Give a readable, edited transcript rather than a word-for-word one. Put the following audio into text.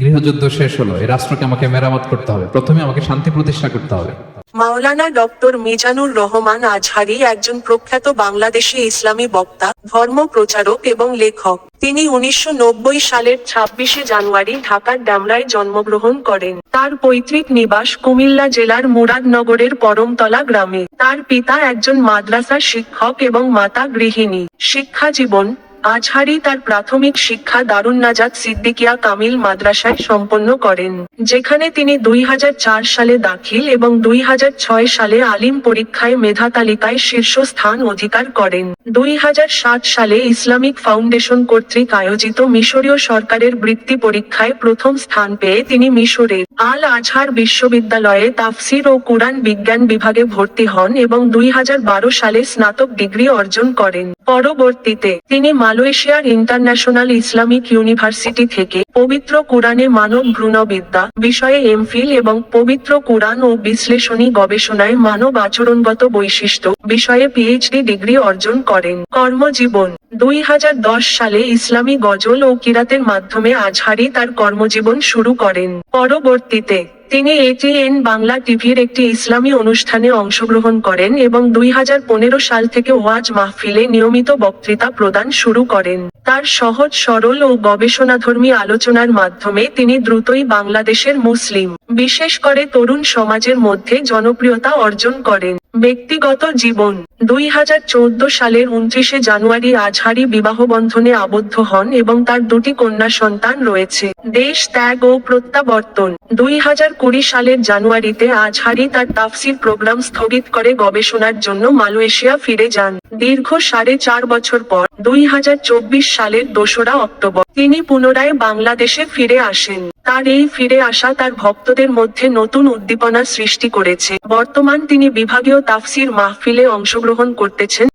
গৃহযুদ্ধ শেষ হলো, এই রাষ্ট্রকে আমাকে মেরামত করতে হবে, প্রথমে আমাকে শান্তি প্রতিষ্ঠা করতে হবে। মাওলানা ডক্টর মিজানুর রহমান আজহারী একজন প্রখ্যাত বাংলাদেশি ইসলামী বক্তা, ধর্ম প্রচারক এবং লেখক। তিনি 1990 সালের 26শে জানুয়ারি ঢাকার ডেমরায় জন্মগ্রহণ করেন। তার পৈতৃক নিবাস কুমিল্লা জেলার মুরাদনগরের পরমতলা গ্রামে। তার পিতা একজন মাদ্রাসা শিক্ষক এবং মাতা গৃহিণী। শিক্ষা জীবন: আজহারী তার প্রাথমিক শিক্ষা দারুন নাজাত সিদ্দিকিয়া কামিল মাদ্রাসায় সম্পন্ন করেন, যেখানে তিনি 2004 সালে দাখিল এবং 2006 সালে আলিম পরীক্ষায় মেধা তালিকায় শীর্ষস্থান অধিকার করেন। 2007 সালে ইসলামিক ফাউন্ডেশন কর্তৃক আয়োজিত মিশরীয় সরকারের বৃত্তি পরীক্ষায় প্রথম স্থান পেয়ে তিনি মিশরের আল আজহার বিশ্ববিদ্যালয়ে তাফসির ও কুরআন বিজ্ঞান বিভাগে ভর্তি হন এবং 2012 সালে স্নাতক ডিগ্রি অর্জন করেন। পরবর্তীতে তিনি মালয়েশিয়ার ইন্টারন্যাশনাল ইসলামিক ইউনিভার্সিটি থেকে পবিত্র কুরআনে মানব ভ্রূণবিদ্যা বিষয়ে এমফিল এবং পবিত্র কুরআন ও বিশ্লেষণী গবেষণায় মানব আচরণগত বৈশিষ্ট্য বিষয়ে পিএইচডি ডিগ্রি অর্জন করেন। কর্মজীবন: 2010 সালে ইসলামী গজল ও কিরাতের মাধ্যমে আজহারী তার কর্মজীবন শুরু করেন। পরবর্তীতে তিনি এটিএন বাংলা টিভির একটি ইসলামী অনুষ্ঠানে অংশগ্রহণ করেন এবং 2015 সাল থেকে ওয়াজ মাহফিলে নিয়মিত বক্তৃতা প্রদান শুরু করেন। তার সহজ সরল ও গবেষণাধর্মী আলোচনার মাধ্যমে তিনি দ্রুতই বাংলাদেশের মুসলিম, বিশেষ করে তরুণ সমাজের মধ্যে জনপ্রিয়তা অর্জন করেন। ব্যক্তিগত জীবন: 2014 সালের 29শে জানুয়ারি আজহারী বিবাহ বন্ধনে আবদ্ধ হন এবং তার দুটি কন্যা সন্তান রয়েছে। দেশ ত্যাগ ও প্রত্যাবর্তন: 2020 সালের জানুয়ারিতে আজহারী তার তাফসির প্রোগ্রাম স্থগিত করে গবেষণার জন্য মালয়েশিয়া ফিরে যান। দীর্ঘ 4.5 বছর পর 2024 সালের 2রা অক্টোবর তিনি পুনরায় বাংলাদেশে ফিরে আসেন। তার এই ফিরে আসা তার ভক্তদের মধ্যে নতুন উদ্দীপনা সৃষ্টি করেছে। বর্তমান তিনি বিভাগীয় তাফসির মাহফিলে অংশগ্রহণ করতেছেন।